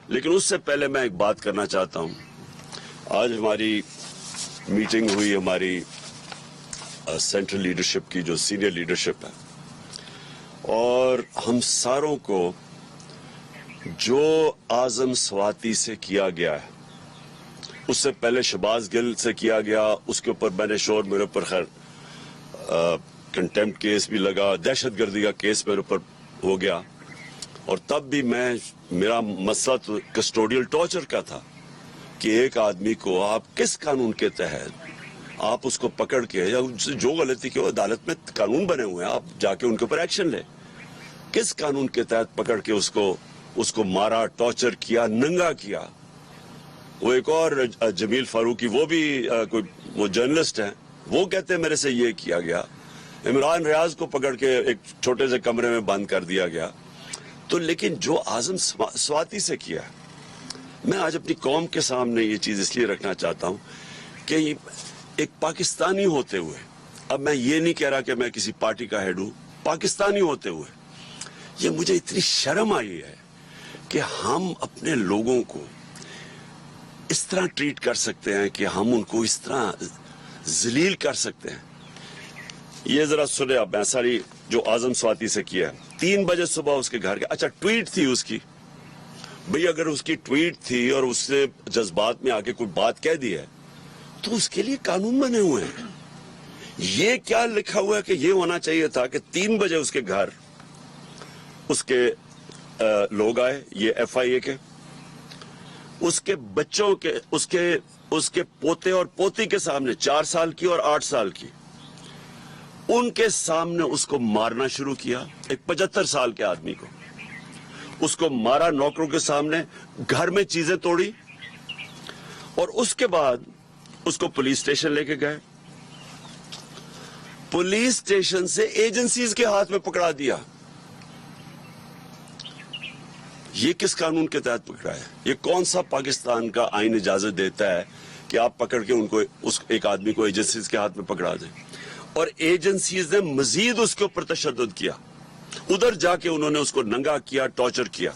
لیکن اس سے پہلے میں ایک بات کرنا چاہتا ہوں. آج ہماری میٹنگ ہوئی ہماری سینٹرل لیڈرشپ کی جو سینئر لیڈرشپ ہے, اور ہم ساروں کو جو اعظم سواتی سے کیا گیا ہے, اس سے پہلے شہباز گل سے کیا گیا, اس کے اوپر میں نے شور میرے اوپر خیر کنٹیمپٹ کیس بھی لگا, دہشت گردی کا کیس میرے اوپر ہو گیا, اور تب بھی میرا مسئلہ تو کسٹوڈیل ٹارچر کا تھا کہ ایک آدمی کو آپ کس قانون کے تحت آپ اس کو پکڑ کے, یا جو غلطی کی عدالت میں قانون بنے ہوئے ہیں, آپ جا کے ان کے اوپر ایکشن لیں, کس قانون کے تحت پکڑ کے اس کو مارا, ٹارچر کیا, ننگا کیا. وہ ایک اور جمیل فاروقی, وہ بھی وہ جرنلسٹ ہیں, وہ کہتے ہیں میرے سے یہ کیا گیا. عمران ریاض کو پکڑ کے ایک چھوٹے سے کمرے میں بند کر دیا گیا. تو لیکن جو اعظم سواتی سے کیا, میں آج اپنی قوم کے سامنے یہ چیز اس لیے رکھنا چاہتا ہوں کہ ایک پاکستانی ہوتے ہوئے, اب میں یہ نہیں کہہ رہا کہ میں کسی پارٹی کا ہیڈ ہوں, پاکستانی ہوتے ہوئے یہ مجھے اتنی شرم آئی ہے کہ ہم اپنے لوگوں کو اس طرح ٹریٹ کر سکتے ہیں, کہ ہم ان کو اس طرح ذلیل کر سکتے ہیں. یہ ذرا سنے آپ, میں ساری جو اعظم سواتی سے کیا ہے, 3 بجے صبح اس کے گھر کے, اچھا ٹویٹ تھی اس کی, بھئی اگر اس کی ٹویٹ تھی اور اس نے جذبات میں آ کے کوئی بات کہہ دی ہے تو اس کے لیے قانون بنے ہوئے ہیں. یہ کیا لکھا ہوا ہے کہ یہ ہونا چاہیے تھا کہ 3 بجے اس کے گھر اس کے لوگ آئے, یہ ایف آئی اے کے, اس کے بچوں کے, اس کے پوتے اور پوتی کے سامنے, 4 سال کی اور 8 سال کی, ان کے سامنے اس کو مارنا شروع کیا. ایک 75 سال کے آدمی کو اس کو مارا, نوکروں کے سامنے, گھر میں چیزیں توڑی, اور اس کے بعد اس کو پولیس اسٹیشن لے کے گئے. پولیس اسٹیشن سے ایجنسیز کے ہاتھ میں پکڑا دیا. یہ کس قانون کے تحت پکڑا ہے؟ یہ کون سا پاکستان کا آئین اجازت دیتا ہے کہ آپ پکڑ کے ان کو ایک آدمی کو ایجنسیز کے ہاتھ میں پکڑا دیں؟ اور ایجنسیز نے مزید اس کے اوپر تشدد کیا, ادھر جا کے انہوں نے اس کو ننگا کیا, ٹارچر کیا,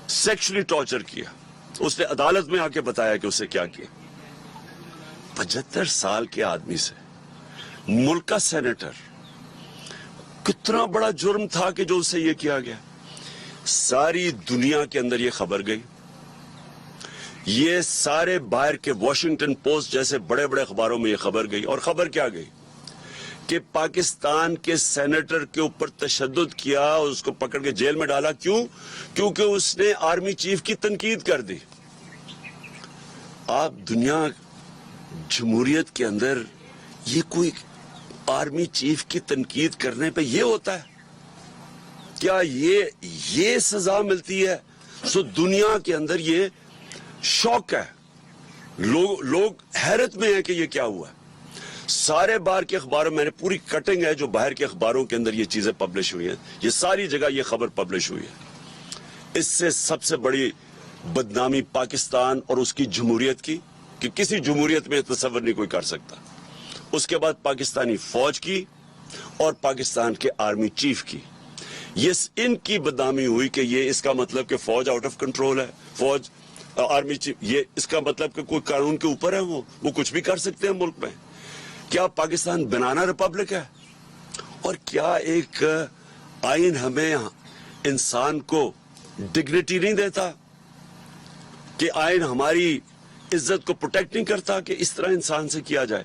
سیکشلی ٹارچر کیا. اس نے عدالت میں آ کے بتایا کہ اسے کیا کیا. 75 سال کے آدمی سے, ملک کا سینیٹر, کتنا بڑا جرم تھا کہ جو اس سے یہ کیا گیا. ساری دنیا کے اندر یہ خبر گئی, یہ سارے باہر کے واشنگٹن پوسٹ جیسے بڑے بڑے اخباروں میں یہ خبر گئی. اور خبر کیا گئی کہ پاکستان کے سینیٹر کے اوپر تشدد کیا اور اس کو پکڑ کے جیل میں ڈالا. کیوں؟ کیونکہ اس نے آرمی چیف کی تنقید کر دی. آپ دنیا جمہوریت کے اندر یہ کوئی آرمی چیف کی تنقید کرنے پہ یہ ہوتا ہے کیا؟ یہ سزا ملتی ہے؟ سو دنیا کے اندر یہ شوق ہے, لوگ حیرت میں ہیں کہ یہ کیا ہوا ہے. سارے باہر کے اخباروں, میں نے پوری کٹنگ ہے جو باہر کے اخباروں کے اندر یہ چیزیں پبلش ہوئی ہیں, یہ ساری جگہ یہ خبر پبلش ہوئی ہے. اس سے سب سے بڑی بدنامی پاکستان اور اس کی جمہوریت کی, کہ کسی جمہوریت میں تصور نہیں کوئی کر سکتا. اس کے بعد پاکستانی فوج کی اور پاکستان کے آرمی چیف کی, یہ ان کی بدنامی ہوئی کہ یہ اس کا مطلب کہ فوج آؤٹ آف کنٹرول ہے, فوج آرمی چیف, یہ اس کا مطلب کہ کوئی قانون کے اوپر ہے, وہ کچھ بھی کر سکتے ہیں ملک میں. کیا پاکستان بنانا ریپبلک ہے؟ اور کیا ایک آئین ہمیں انسان کو ڈگنیٹی نہیں دیتا؟ کہ آئین ہماری عزت کو پروٹیکٹ نہیں کرتا کہ اس طرح انسان سے کیا جائے؟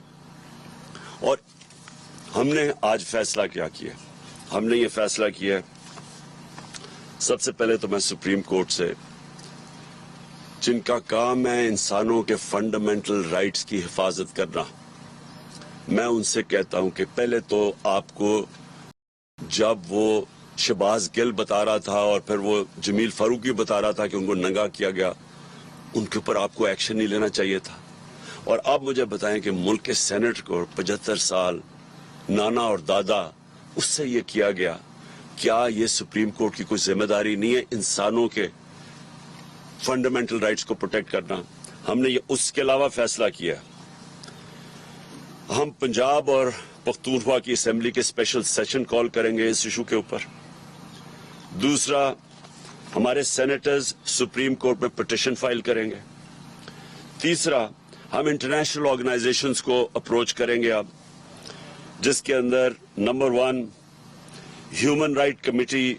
اور ہم نے آج فیصلہ کیا کیا؟ ہم نے یہ فیصلہ کیا, سب سے پہلے تو میں سپریم کورٹ سے, جن کا کام ہے انسانوں کے فنڈامنٹل رائٹس کی حفاظت کرنا, میں ان سے کہتا ہوں کہ پہلے تو آپ کو جب وہ شہباز گل بتا رہا تھا اور پھر وہ جمیل فاروقی بتا رہا تھا کہ ان کو ننگا کیا گیا, ان کے اوپر آپ کو ایکشن نہیں لینا چاہیے تھا. اور آپ مجھے بتائیں کہ ملک کے سینٹ کو 75 سال نانا اور دادا اس سے یہ کیا گیا, کیا یہ سپریم کورٹ کی کوئی ذمہ داری نہیں ہے انسانوں کے فنڈامنٹل رائٹس کو پروٹیکٹ کرنا؟ ہم نے یہ اس کے علاوہ فیصلہ کیا, ہم پنجاب اور پختونخوا کی اسمبلی کے اسپیشل سیشن کال کریں گے اس ایشو کے اوپر. دوسرا, ہمارے سینیٹرز سپریم کورٹ میں پٹیشن فائل کریں گے. تیسرا، ہم انٹرنیشنل آرگنائزیشنز کو اپروچ کریں گے اب، جس کے اندر نمبر 1 ہیومن رائٹ کمیٹی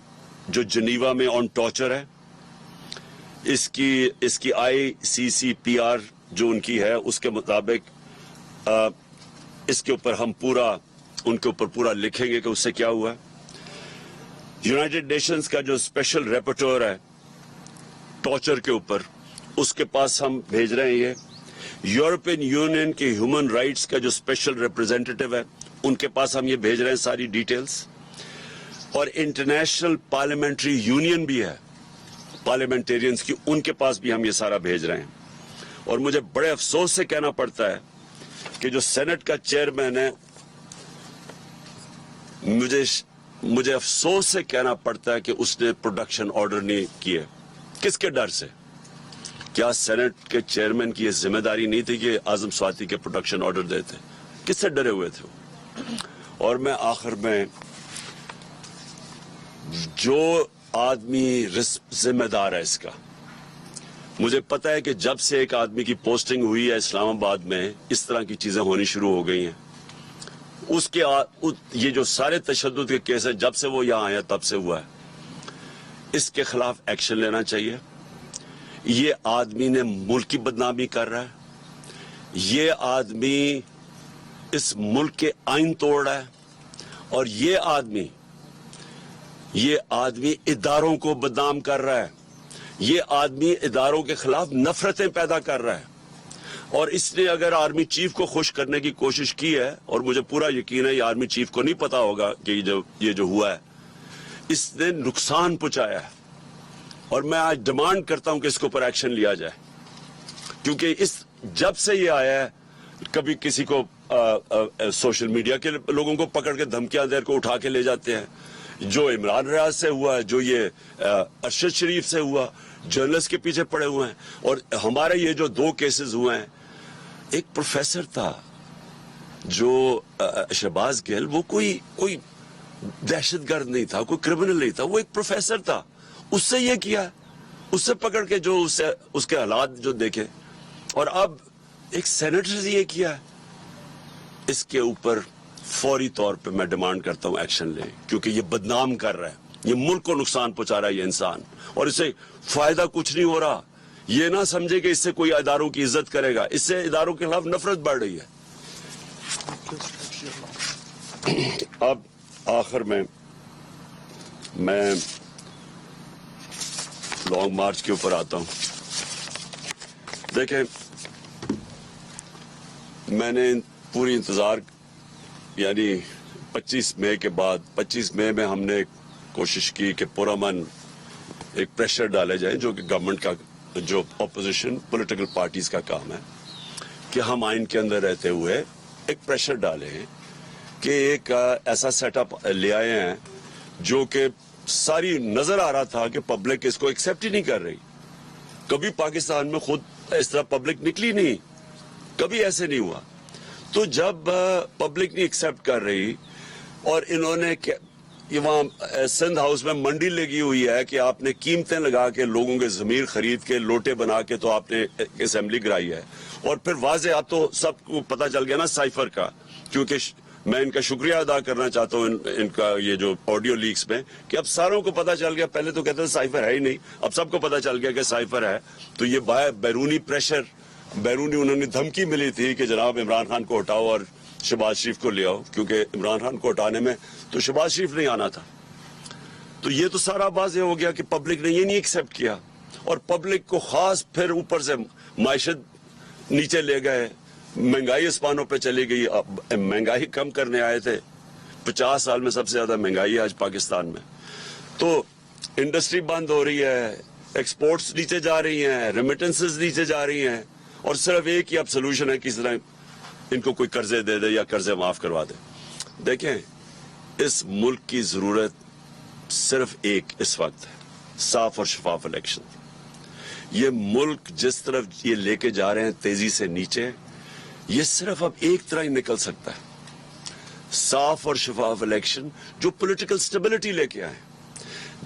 جو جنیوا میں آن ٹارچر ہے، اس کی ICCPR جو ان کی ہے اس کے مطابق اس کے اوپر ہم ان کے اوپر پورا لکھیں گے کہ اس سے کیا ہوا ہے. یونائٹڈ نیشنز کا جو اسپیشل ریپورٹر ہے ٹارچر کے اوپر، اس کے پاس ہم بھیج رہے ہیں. یہ یورپین یونین کے ہیومن رائٹس کا جو اسپیشل ریپرزینٹیٹو ہے ان کے پاس ہم یہ بھیج رہے ہیں ساری ڈیٹیلز. اور انٹرنیشنل پارلیمنٹری یونین بھی ہے پارلیمنٹیرینز کی، ان کے پاس بھی ہم یہ سارا بھیج رہے ہیں. اور مجھے بڑے افسوس سے کہنا پڑتا ہے کہ جو سینٹ کا چیئرمین ہے، مجھے افسوس سے کہنا پڑتا ہے کہ اس نے پروڈکشن آرڈر نہیں کیے. کس کے ڈر سے؟ کیا سینٹ کے چیئرمین کی یہ ذمہ داری نہیں تھی کہ اعظم سواتی کے پروڈکشن آرڈر دیتے؟ کس سے ڈرے ہوئے تھے وہ؟ اور میں آخر میں، جو آدمی ذمہ دار ہے اس کا، مجھے پتا ہے کہ جب سے ایک آدمی کی پوسٹنگ ہوئی ہے اسلام آباد میں اس طرح کی چیزیں ہونی شروع ہو گئی ہیں. یہ جو سارے تشدد کے کیس ہیں جب سے وہ یہاں آیا تب سے ہوا ہے. اس کے خلاف ایکشن لینا چاہیے. یہ آدمی نے ملک کی بدنامی کر رہا ہے، یہ آدمی اس ملک کے آئین توڑ رہا ہے، اور یہ آدمی اداروں کو بدنام کر رہا ہے. یہ آدمی اداروں کے خلاف نفرتیں پیدا کر رہا ہے. اور اس نے اگر آرمی چیف کو خوش کرنے کی کوشش کی ہے، اور مجھے پورا یقین ہے یہ آرمی چیف کو نہیں پتا ہوگا کہ یہ جو ہوا ہے، اس نے نقصان پہنچایا ہے. اور میں آج ڈیمانڈ کرتا ہوں کہ اس کے اوپر ایکشن لیا جائے، کیونکہ جب سے یہ آیا ہے کبھی کسی کو سوشل میڈیا کے لوگوں کو پکڑ کے دھمکیاں دے کو اٹھا کے لے جاتے ہیں. جو عمران ریاض سے ہوا ہے، جو یہ ارشد شریف سے ہوا، جرنلسٹ کے پیچھے پڑے ہوئے ہیں. اور ہمارے یہ جو 2 کیسز ہوئے ہیں، ایک پروفیسر تھا جو شہباز گل، وہ کوئی دہشت گرد نہیں تھا، کوئی کرمنل نہیں تھا، وہ ایک پروفیسر تھا. اس سے یہ کیا، اس سے پکڑ کے جو اس کے حالات جو دیکھے. اور اب ایک سینیٹر سے یہ کیا. اس کے اوپر فوری طور پہ میں ڈیمانڈ کرتا ہوں ایکشن لیں، کیونکہ یہ بدنام کر رہا ہے، یہ ملک کو نقصان پہنچا رہا ہے یہ انسان، اور اس سے فائدہ کچھ نہیں ہو رہا. یہ نہ سمجھے کہ اس سے کوئی اداروں کی عزت کرے گا، اس سے اداروں کے خلاف نفرت بڑھ رہی ہے. اب آخر میں لانگ مارچ کے اوپر آتا ہوں. دیکھیں، میں نے پوری انتظار، یعنی 25 مئی کے بعد، 25 مئی میں ہم نے کوشش کی کہ پرامن ایک پریشر ڈالے جائے، جو کہ گورنمنٹ کا، جو اپوزیشن پولیٹیکل پارٹیز کا کام ہے، کہ ہم آئین کے اندر رہتے ہوئے ایک پریشر ڈالے ہیں کہ ایک ایسا سیٹ اپ لے آئے ہیں جو کہ ساری نظر آ رہا تھا کہ پبلک اس کو ایکسیپٹ ہی نہیں کر رہی. کبھی پاکستان میں خود اس طرح پبلک نکلی نہیں، کبھی ایسے نہیں ہوا. تو جب پبلک نہیں ایکسیپٹ کر رہی، اور انہوں نے یہ وہاں سندھ ہاؤس میں منڈی لگی ہوئی ہے کہ آپ نے قیمتیں لگا کے لوگوں کے ضمیر خرید کے لوٹے بنا کے تو آپ نے اسمبلی کرائی ہے. اور پھر واضح اب تو سب کو پتا چل گیا نا سائفر کا، کیونکہ میں ان کا شکریہ ادا کرنا چاہتا ہوں ان کا یہ جو آڈیو لیکس میں، کہ اب ساروں کو پتا چل گیا. پہلے تو کہتے تھے سائفر ہے ہی نہیں، اب سب کو پتا چل گیا کہ سائفر ہے. تو یہ بیرونی پریشر، بیرونی انہوں نے دھمکی ملی تھی کہ جناب عمران خان کو ہٹاؤ اور شہباز شریف کو لے آؤ، کیونکہ عمران خان کو ہٹانے میں تو شہباز شریف نہیں آنا تھا. تو یہ تو سارا واضح ہو گیا کہ پبلک نے یہ نہیں ایکسیپٹ کیا. اور پبلک کو خاص پھر اوپر سے معیشت نیچے لے گئے، مہنگائی اسپانوں پہ چلی گئی. مہنگائی کم کرنے آئے تھے، 50 سال میں سب سے زیادہ مہنگائی ہے آج پاکستان میں. تو انڈسٹری بند ہو رہی ہے، ایکسپورٹس نیچے جا رہی ہیں، ریمیٹنسز نیچے جا رہی ہیں، اور صرف ایک ہی اب سلوشن ہے، کس طرح ان کو کوئی قرضے دے دے یا قرضے معاف کروا دے. دیکھیں، اس ملک کی ضرورت صرف ایک اس وقت ہے، صاف اور شفاف الیکشن. یہ ملک جس طرف یہ لے کے جا رہے ہیں تیزی سے نیچے، یہ صرف اب ایک طرح ہی نکل سکتا ہے، صاف اور شفاف الیکشن جو پولیٹیکل سٹیبلٹی لے کے آئے.